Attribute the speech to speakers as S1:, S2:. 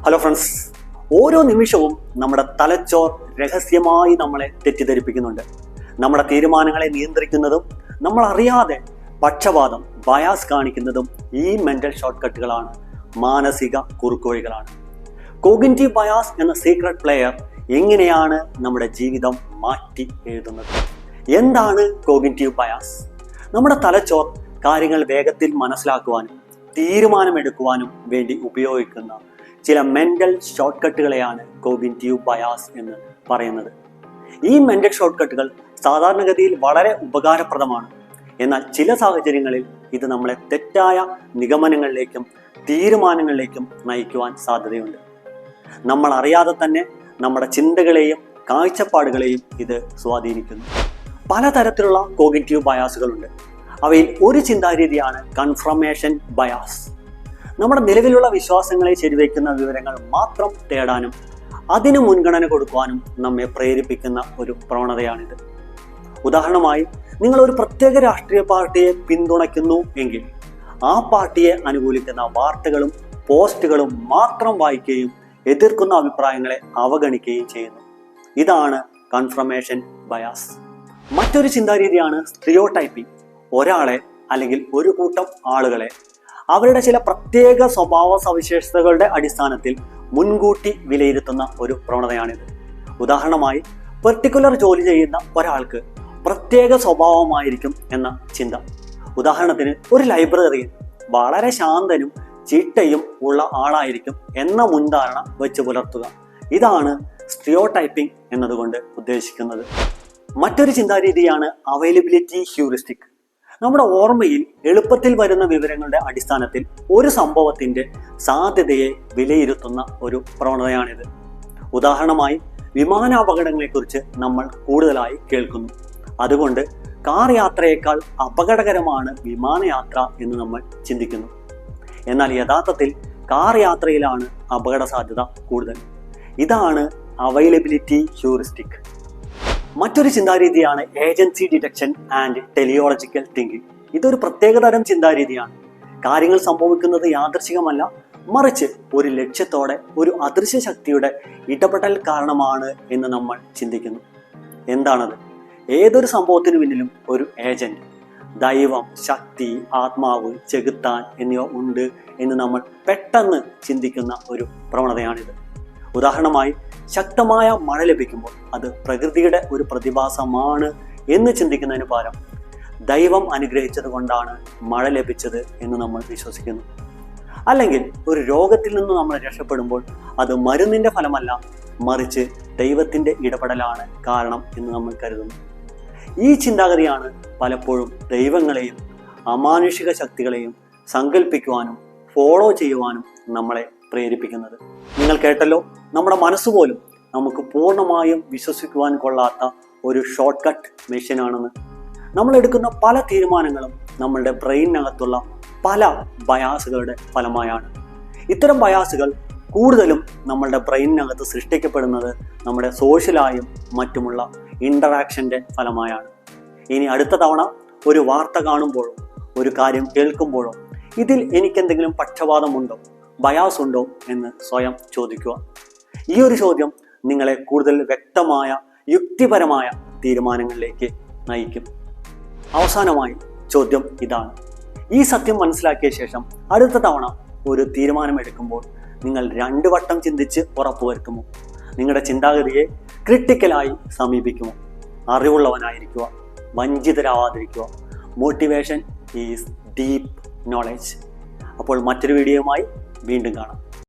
S1: Hello friends, ഓരോ നിമിഷവും നമ്മുടെ തലച്ചോർ രഹസ്യമായി നമ്മളെ തെറ്റിദ്ധരിപ്പിക്കുന്നുണ്ട്. നമ്മുടെ തീരുമാനങ്ങളെ നിയന്ത്രിക്കുന്നതും നമ്മൾ അറിയാതെ പക്ഷപാതം ബയാസ് കാണിക്കുന്നതും ഈ മെന്റൽ ഷോർട്ട് കട്ടുകളാണ്, മാനസിക കുറുക്കുവഴികളാണ്. കോഗ്നിറ്റീവ് ബയാസ് എന്ന സീക്രട്ട് പ്ലെയർ എങ്ങനെയാണ് നമ്മുടെ ജീവിതം മാറ്റി എഴുതുന്നത്? എന്താണ് കോഗ്നിറ്റീവ് ബയാസ്? നമ്മുടെ തലച്ചോർ കാര്യങ്ങൾ വേഗത്തിൽ മനസ്സിലാക്കുവാനും തീരുമാനമെടുക്കുവാനും വേണ്ടി ഉപയോഗിക്കുന്ന ചില മെന്റൽ ഷോർട്ട് കട്ടുകളെയാണ് കോഗ്നിറ്റീവ് ബയാസ് എന്ന് പറയുന്നത്. ഈ മെന്റൽ ഷോർട്ട് കട്ടുകൾ സാധാരണഗതിയിൽ വളരെ ഉപകാരപ്രദമാണ്. എന്നാൽ ചില സാഹചര്യങ്ങളിൽ ഇത് നമ്മളെ തെറ്റായ നിഗമനങ്ങളിലേക്കും തീരുമാനങ്ങളിലേക്കും നയിക്കുവാൻ സാധ്യതയുണ്ട്. നമ്മൾ അറിയാതെ തന്നെ നമ്മുടെ ചിന്തകളെയും കാഴ്ചപ്പാടുകളെയും ഇത് സ്വാധീനിക്കുന്നു. പലതരത്തിലുള്ള കോഗ്നിറ്റീവ് ബയാസുകളുണ്ട്. അവയിൽ ഒരു ചിന്താരീതിയാണ് കൺഫർമേഷൻ ബയാസ്. നമ്മുടെ നിലവിലുള്ള വിശ്വാസങ്ങളെ ശരിവയ്ക്കുന്ന വിവരങ്ങൾ മാത്രം തേടാനും അതിന് മുൻഗണന കൊടുക്കുവാനും നമ്മെ പ്രേരിപ്പിക്കുന്ന ഒരു പ്രവണതയാണിത്. ഉദാഹരണമായി, നിങ്ങൾ ഒരു പ്രത്യേക രാഷ്ട്രീയ പാർട്ടിയെ പിന്തുണയ്ക്കുന്നു എങ്കിൽ ആ പാർട്ടിയെ അനുകൂലിക്കുന്ന വാർത്തകളും പോസ്റ്റുകളും മാത്രം വായിക്കുകയും എതിർക്കുന്ന അഭിപ്രായങ്ങളെ അവഗണിക്കുകയും ചെയ്യുന്നു. ഇതാണ് കൺഫർമേഷൻ ബയാസ്. മറ്റൊരു ചിന്താരീതിയാണ് സ്റ്റിരിയോടൈപ്പിംഗ്. ഒരാളെ അല്ലെങ്കിൽ ഒരു കൂട്ടം ആളുകളെ അവരുടെ ചില പ്രത്യേക സ്വഭാവ സവിശേഷതകളുടെ അടിസ്ഥാനത്തിൽ മുൻകൂട്ടി വിലയിരുത്തുന്ന ഒരു പ്രവണതയാണിത്. ഉദാഹരണമായി, പെർട്ടിക്കുലർ ജോലി ചെയ്യുന്ന ഒരാൾക്ക് പ്രത്യേക സ്വഭാവമായിരിക്കും എന്ന ചിന്ത. ഉദാഹരണത്തിന്, ഒരു ലൈബ്രറിയിൽ വളരെ ശാന്തനും ചിട്ടയും ഉള്ള ആളായിരിക്കും എന്ന മുൻധാരണ വെച്ച് പുലർത്തുക. ഇതാണ് സ്റ്റിരിയോടൈപ്പിംഗ് എന്നതുകൊണ്ട് ഉദ്ദേശിക്കുന്നത്. മറ്റൊരു ചിന്താരീതിയാണ് അവൈലബിലിറ്റി ഹ്യൂറിസ്റ്റിക്. നമ്മുടെ ഓർമ്മയിൽ എളുപ്പത്തിൽ വരുന്ന വിവരങ്ങളുടെ അടിസ്ഥാനത്തിൽ ഒരു സംഭവത്തിന്റെ സാധ്യതയെ വിലയിരുത്തുന്ന ഒരു പ്രവണതയാണിത്. ഉദാഹരണമായി, വിമാനാപകടങ്ങളെക്കുറിച്ച് നമ്മൾ കൂടുതലായി കേൾക്കുന്നു. അതുകൊണ്ട് കാർ യാത്രയേക്കാൾ അപകടകരമാണ് വിമാനയാത്ര എന്ന് നമ്മൾ ചിന്തിക്കുന്നു. എന്നാൽ യഥാർത്ഥത്തിൽ കാർ യാത്രയിലാണ് അപകട സാധ്യത കൂടുതൽ. ഇതാണ് അവൈലബിലിറ്റി ഹ്യൂറിസ്റ്റിക്. മറ്റൊരു ചിന്താരീതിയാണ് agency detection and teleological thinking. ഇതൊരു പ്രത്യേകതരം ചിന്താരീതിയാണ്. കാര്യങ്ങൾ സംഭവിക്കുന്നത് യാദൃച്ഛികമല്ല, മറിച്ച് ഒരു ലക്ഷ്യത്തോടെ ഒരു അദൃശ്യ ശക്തിയുടെ ഇടപെടൽ കാരണമാണ് എന്ന് നമ്മൾ ചിന്തിക്കുന്നു. എന്താണത്? ഏതൊരു സംഭവത്തിനു പിന്നിലും ഒരു ഏജന്റ്, ദൈവം, ശക്തി, ആത്മാവ്, ചെകുത്താൻ എന്നിവ ഉണ്ട് എന്ന് നമ്മൾ പെട്ടെന്ന് ചിന്തിക്കുന്ന ഒരു പ്രവണതയാണിത്. ഉദാഹരണമായി, ശക്തമായ മഴ ലഭിക്കുമ്പോൾ അത് പ്രകൃതിയുടെ ഒരു പ്രതിഭാസമാണ് എന്ന് ചിന്തിക്കുന്നതിന് പകരം ദൈവം അനുഗ്രഹിച്ചത് കൊണ്ടാണ് മഴ ലഭിച്ചത് എന്ന് നമ്മൾ വിശ്വസിക്കുന്നു. അല്ലെങ്കിൽ ഒരു രോഗത്തിൽ നിന്ന് നമ്മൾ രക്ഷപ്പെടുമ്പോൾ അത് മരുന്നിന്റെ ഫലമല്ല, മറിച്ച് ദൈവത്തിന്റെ ഇടപെടലാണ് കാരണം എന്ന് നമ്മൾ കരുതുന്നു. ഈ ചിന്താഗതിയാണ് പലപ്പോഴും ദൈവങ്ങളെയും അമാനുഷിക ശക്തികളെയും സങ്കല്പിക്കുവാനും ഫോളോ ചെയ്യുവാനും നമ്മളെ പ്രേരിപ്പിക്കുന്നത്. നിങ്ങൾ കേട്ടല്ലോ, നമ്മുടെ മനസ്സുപോലും നമുക്ക് പൂർണ്ണമായും വിശ്വസിക്കുവാൻ കൊള്ളാത്ത ഒരു ഷോർട്ട് കട്ട് മെഷീനാണെന്ന്. നമ്മൾ എടുക്കുന്ന പല തീരുമാനങ്ങളും നമ്മളുടെ ബ്രെയിനകത്തുള്ള പല ബയാസുകളുടെ ഫലമായാണ്. ഇത്തരം ബയാസുകൾ കൂടുതലും നമ്മളുടെ ബ്രെയിനകത്ത് സൃഷ്ടിക്കപ്പെടുന്നത് നമ്മുടെ സോഷ്യലായും മറ്റുമുള്ള ഇൻറ്ററാക്ഷൻ്റെ ഫലമായാണ്. ഇനി അടുത്ത തവണ ഒരു വാർത്ത കാണുമ്പോഴോ ഒരു കാര്യം കേൾക്കുമ്പോഴോ ഇതിൽ എനിക്കെന്തെങ്കിലും പക്ഷപാതമുണ്ടോ, ബയാസ് ഉണ്ടോ എന്ന് സ്വയം ചോദിക്കുക. ഈ ഒരു ചോദ്യം നിങ്ങളെ കൂടുതൽ വ്യക്തമായ യുക്തിപരമായ തീരുമാനങ്ങളിലേക്ക് നയിക്കും. അവസാനമായി ചോദ്യം ഇതാണ്: ഈ സത്യം മനസ്സിലാക്കിയ ശേഷം അടുത്ത തവണ ഒരു തീരുമാനമെടുക്കുമ്പോൾ നിങ്ങൾ 2 വട്ടം ചിന്തിച്ച് ഉറപ്പുവരുത്തുമോ? നിങ്ങളുടെ ചിന്താഗതിയെ ക്രിട്ടിക്കലായി സമീപിക്കുമോ? അറിവുള്ളവനായിരിക്കുക, വഞ്ചിതരാവാതിരിക്കുക. Motivation is deep knowledge. അപ്പോൾ മറ്റൊരു വീഡിയോയുമായി വീണ്ടും കാണാം.